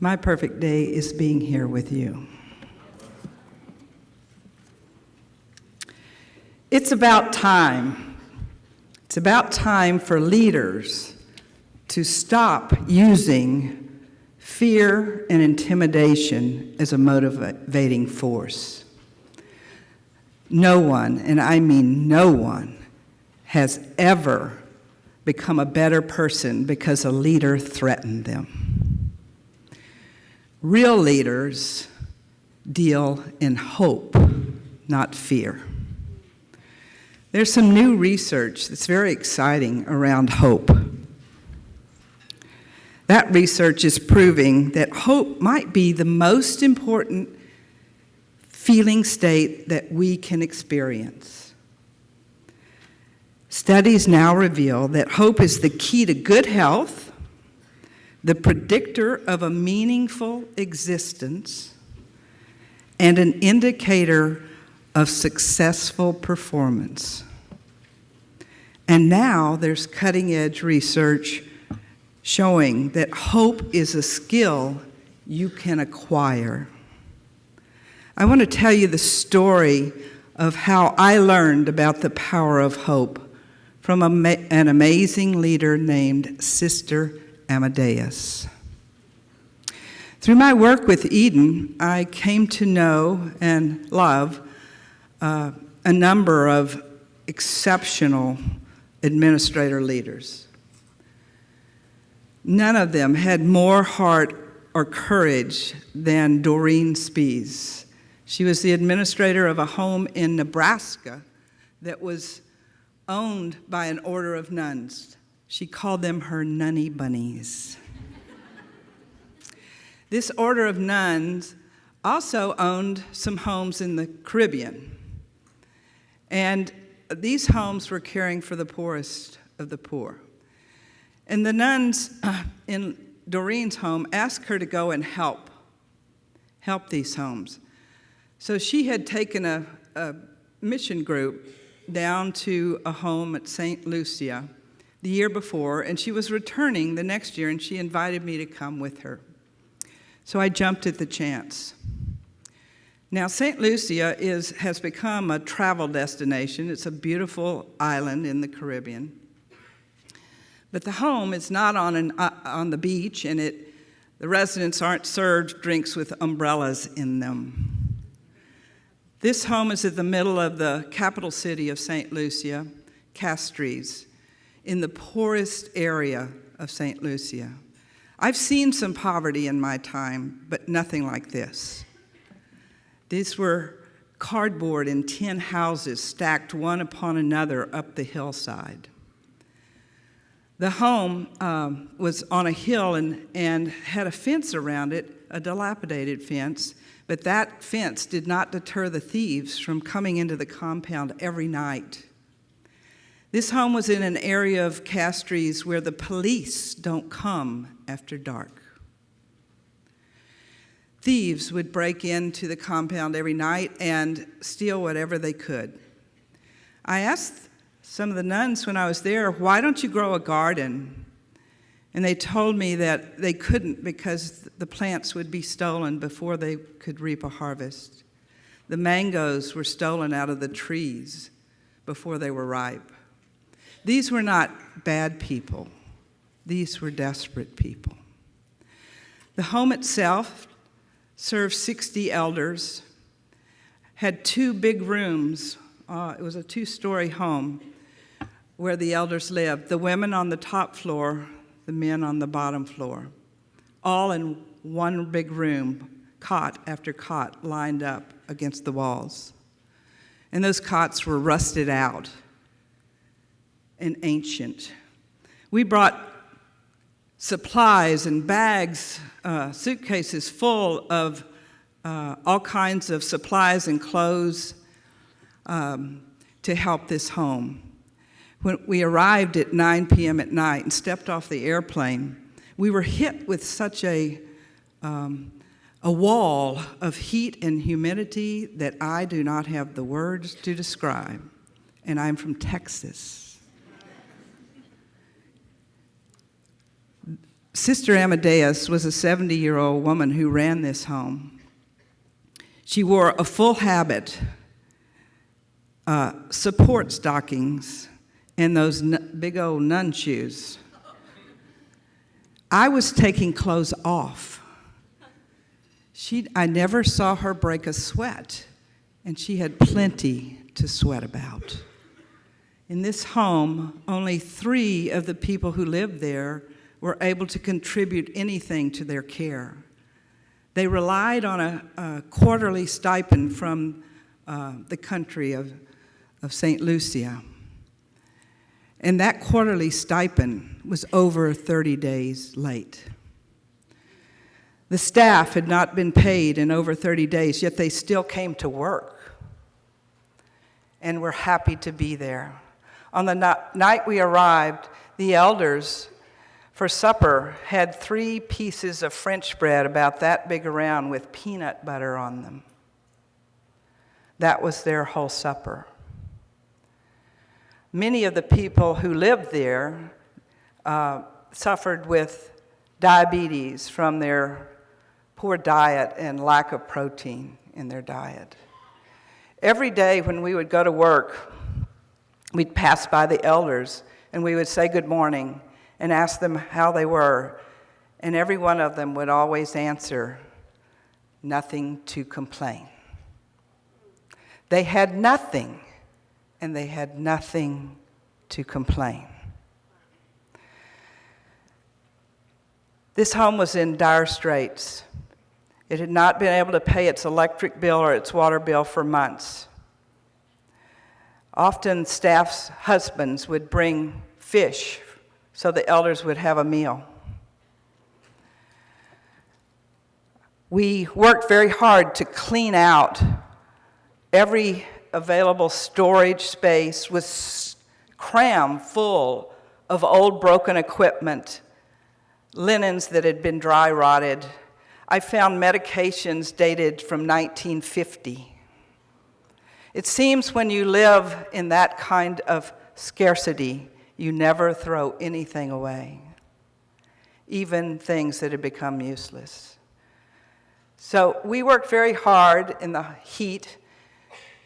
My perfect day is being here with you. It's about time. It's about time for leaders to stop using fear and intimidation as a motivating force. No one, and I mean no one, has ever become a better person because a leader threatened them. Real leaders deal in hope, not fear. There's some new research that's very exciting around hope. That research is proving that hope might be the most important feeling state that we can experience. Studies now reveal that hope is the key to good health, the predictor of a meaningful existence, and an indicator of successful performance. And now there's cutting-edge research showing that hope is a skill you can acquire. I want to tell you the story of how I learned about the power of hope from an amazing leader named Sister Amadeus. Through my work with Eden, I came to know and love a number of exceptional administrator leaders. None of them had more heart or courage than Doreen Spees. She was the administrator of a home in Nebraska that was owned by an order of nuns. She called them her nunny bunnies. This order of nuns also owned some homes in the Caribbean. And these homes were caring for the poorest of the poor. And the nuns in Doreen's home asked her to go and help these homes. So she had taken a mission group down to a home at St. Lucia the year before, and she was returning the next year, and she invited me to come with her. So I jumped at the chance. Now, St. Lucia has become a travel destination. It's a beautiful island in the Caribbean. But the home is not on the beach, and the residents aren't served drinks with umbrellas in them. This home is in the middle of the capital city of St. Lucia, Castries, in the poorest area of St. Lucia. I've seen some poverty in my time, but nothing like this. These were cardboard and tin houses stacked one upon another up the hillside. The home was on a hill and had a fence around it, a dilapidated fence, but that fence did not deter the thieves from coming into the compound every night. This home was in an area of Castries where the police don't come after dark. Thieves would break into the compound every night and steal whatever they could. I asked some of the nuns when I was there, why don't you grow a garden? And they told me that they couldn't because the plants would be stolen before they could reap a harvest. The mangoes were stolen out of the trees before they were ripe. These were not bad people. These were desperate people. The home itself served 60 elders, had 2 big rooms. It was a 2-story home where the elders lived. The women on the top floor, the men on the bottom floor, all in one big room, cot after cot lined up against the walls. And those cots were rusted out and ancient. We brought supplies and bags, suitcases full of all kinds of supplies and clothes to help this home. When we arrived at 9 p.m. at night and stepped off the airplane, we were hit with such a wall of heat and humidity that I do not have the words to describe. And I'm from Texas. Sister Amadeus was a 70-year-old woman who ran this home. She wore a full habit, support stockings, and those big old nun shoes. I was taking clothes off. I never saw her break a sweat, and she had plenty to sweat about. In this home, only 3 of the people who lived there were able to contribute anything to their care. They relied on a quarterly stipend from the country of St. Lucia. And that quarterly stipend was over 30 days late. The staff had not been paid in over 30 days, yet they still came to work and were happy to be there. On the night we arrived, the elders for supper had 3 pieces of French bread about that big around with peanut butter on them. That was their whole supper. Many of the people who lived there suffered with diabetes from their poor diet and lack of protein in their diet. Every day when we would go to work, we'd pass by the elders and we would say good morning and ask them how they were, and every one of them would always answer, nothing to complain. They had nothing, and they had nothing to complain. This home was in dire straits. It had not been able to pay its electric bill or its water bill for months. Often staff's husbands would bring fish so the elders would have a meal. We worked very hard to clean out every available storage space, was crammed full of old broken equipment, linens that had been dry rotted. I found medications dated from 1950. It seems when you live in that kind of scarcity, you never throw anything away, even things that had become useless. So we worked very hard in the heat,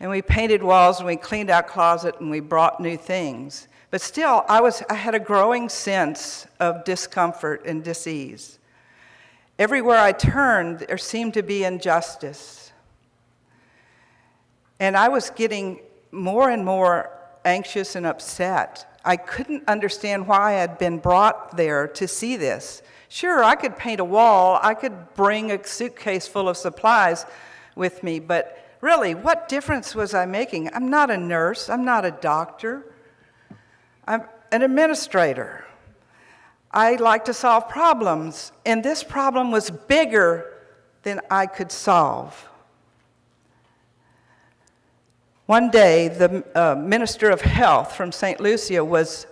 and we painted walls, and we cleaned out closets, and we brought new things. But still, I had a growing sense of discomfort and dis-ease. Everywhere I turned, there seemed to be injustice. And I was getting more and more anxious and upset. I couldn't understand why I had been brought there to see this. Sure, I could paint a wall, I could bring a suitcase full of supplies with me, but really, what difference was I making? I'm not a nurse, I'm not a doctor, I'm an administrator. I like to solve problems, and this problem was bigger than I could solve. One day, the Minister of Health from St. Lucia was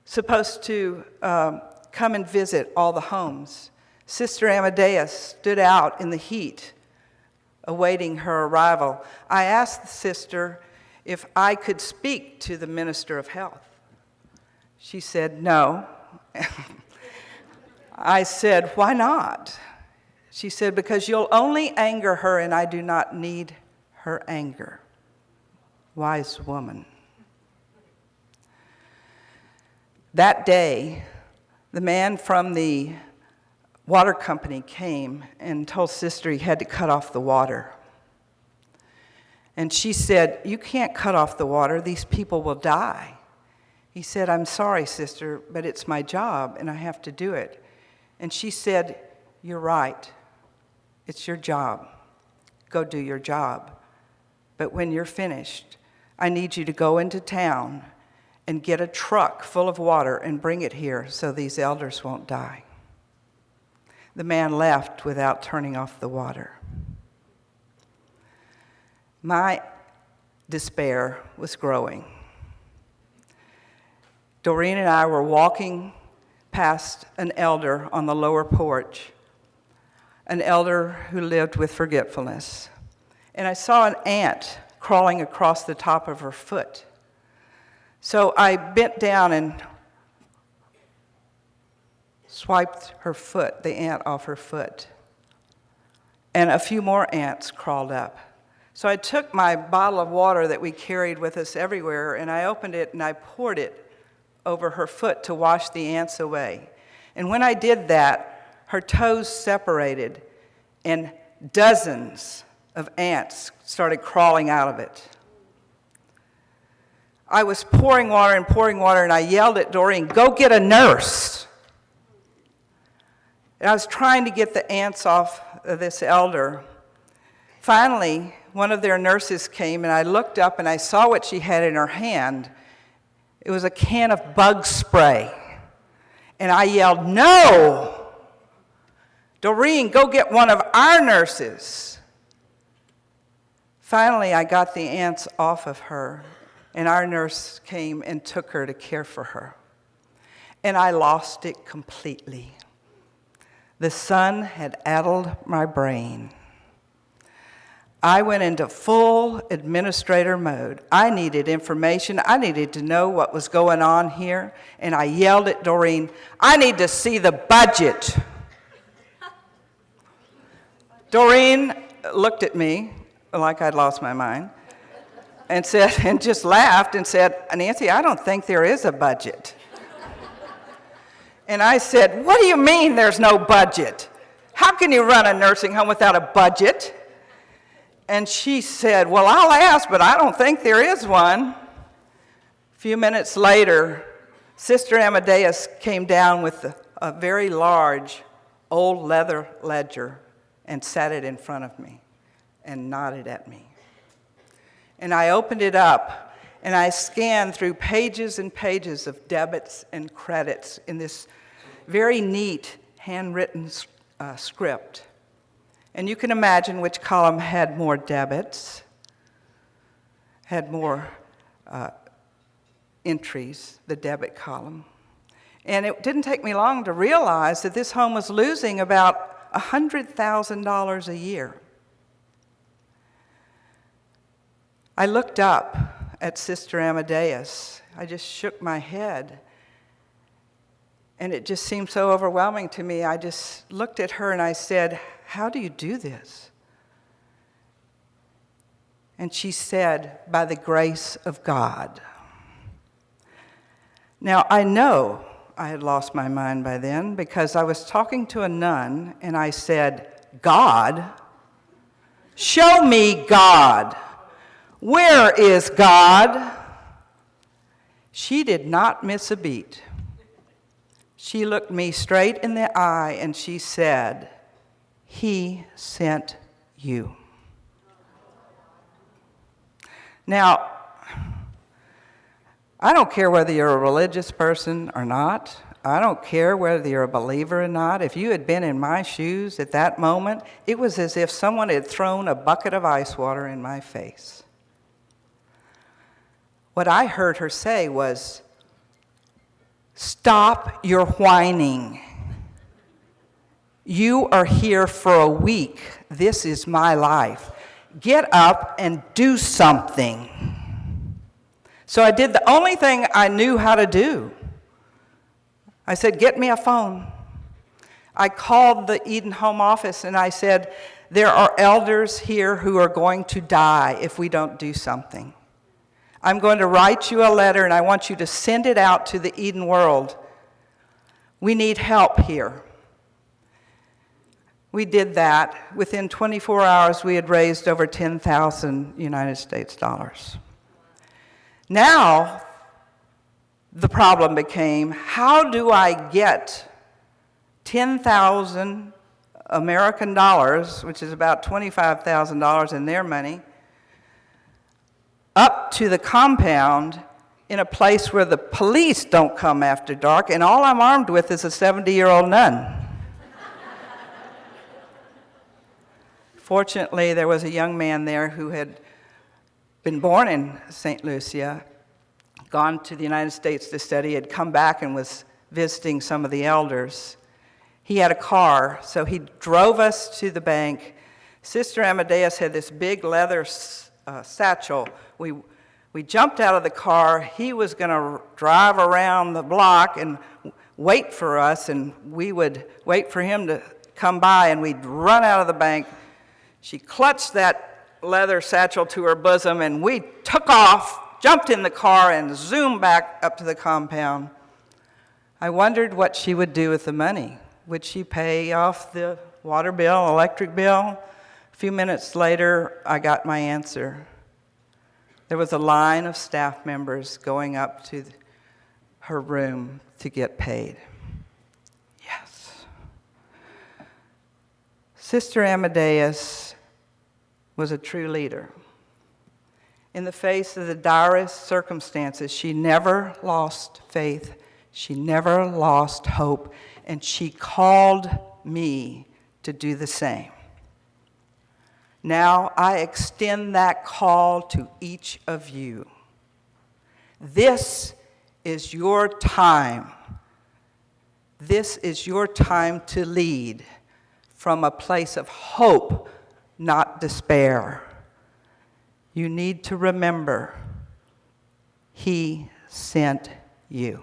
supposed to come and visit all the homes. Sister Amadeus stood out in the heat, awaiting her arrival. I asked the sister if I could speak to the Minister of Health. She said, no. I said, why not? She said, because you'll only anger her, and I do not need her anger. Wise woman. That day, the man from the water company came and told Sister he had to cut off the water. And she said, you can't cut off the water, these people will die. He said, I'm sorry, Sister, but it's my job and I have to do it. And she said, you're right, it's your job. Go do your job. But when you're finished, I need you to go into town and get a truck full of water and bring it here so these elders won't die. The man left without turning off the water. My despair was growing. Doreen and I were walking past an elder on the lower porch, an elder who lived with forgetfulness. And I saw an ant crawling across the top of her foot. So I bent down and swiped her foot, the ant off her foot. And a few more ants crawled up. So I took my bottle of water that we carried with us everywhere, and I opened it and I poured it over her foot to wash the ants away. And when I did that, her toes separated, and dozens of ants started crawling out of it. I was pouring water, and I yelled at Doreen, "Go get a nurse." And I was trying to get the ants off of this elder. Finally, one of their nurses came, and I looked up and I saw what she had in her hand. It was a can of bug spray. And I yelled, "No! Doreen, go get one of our nurses." Finally, I got the ants off of her, and our nurse came and took her to care for her. And I lost it completely. The sun had addled my brain. I went into full administrator mode. I needed information. I needed to know what was going on here. And I yelled at Doreen, "I need to see the budget." Doreen looked at me like I'd lost my mind and said, and just laughed and said, "Nancy, I don't think there is a budget." And I said, "What do you mean there's no budget? How can you run a nursing home without a budget?" And she said, "Well, I'll ask, but I don't think there is one." A few minutes later, Sister Amadeus came down with a very large old leather ledger and sat it in front of me and nodded at me. And I opened it up, and I scanned through pages and pages of debits and credits in this very neat handwritten script. And you can imagine which column had more debits, had more entries, the debit column. And it didn't take me long to realize that this home was losing about $100,000 a year. I looked up at Sister Amadeus. I just shook my head. And it just seemed so overwhelming to me. I just looked at her and I said, "How do you do this?" And she said, "By the grace of God." Now, I know I had lost my mind by then because I was talking to a nun and I said, "God? Show me God. Where is God?" She did not miss a beat. She looked me straight in the eye and she said, "He sent you." Now, I don't care whether you're a religious person or not. I don't care whether you're a believer or not. If you had been in my shoes at that moment, it was as if someone had thrown a bucket of ice water in my face. What I heard her say was, "Stop your whining. You are here for a week. This is my life. Get up and do something." So I did the only thing I knew how to do. I said, "Get me a phone." I called the Eden Home office and I said, "There are elders here who are going to die if we don't do something. I'm going to write you a letter and I want you to send it out to the Eden world. We need help here." We did that. Within 24 hours, we had raised over 10,000 United States dollars. Now, the problem became, how do I get 10,000 American dollars, which is about $25,000 in their money, up to the compound in a place where the police don't come after dark, and all I'm armed with is a 70-year-old nun. Fortunately, there was a young man there who had been born in St. Lucia, gone to the United States to study, had come back and was visiting some of the elders. He had a car, so he drove us to the bank. Sister Amadeus had this big leather satchel. We jumped out of the car. He was going to drive around the block, and wait for us, and we would wait for him to come by, and we'd run out of the bank. She clutched that leather satchel to her bosom, and we took off, jumped in the car, and zoomed back up to the compound. I wondered what she would do with the money. Would she pay off the water bill, electric bill? A few minutes later, I got my answer. There was a line of staff members going up to her room to get paid. Yes. Sister Amadeus was a true leader. In the face of the direst circumstances, she never lost faith. She never lost hope. And she called me to do the same. Now I extend that call to each of you. This is your time. This is your time to lead from a place of hope, not despair. You need to remember, He sent you.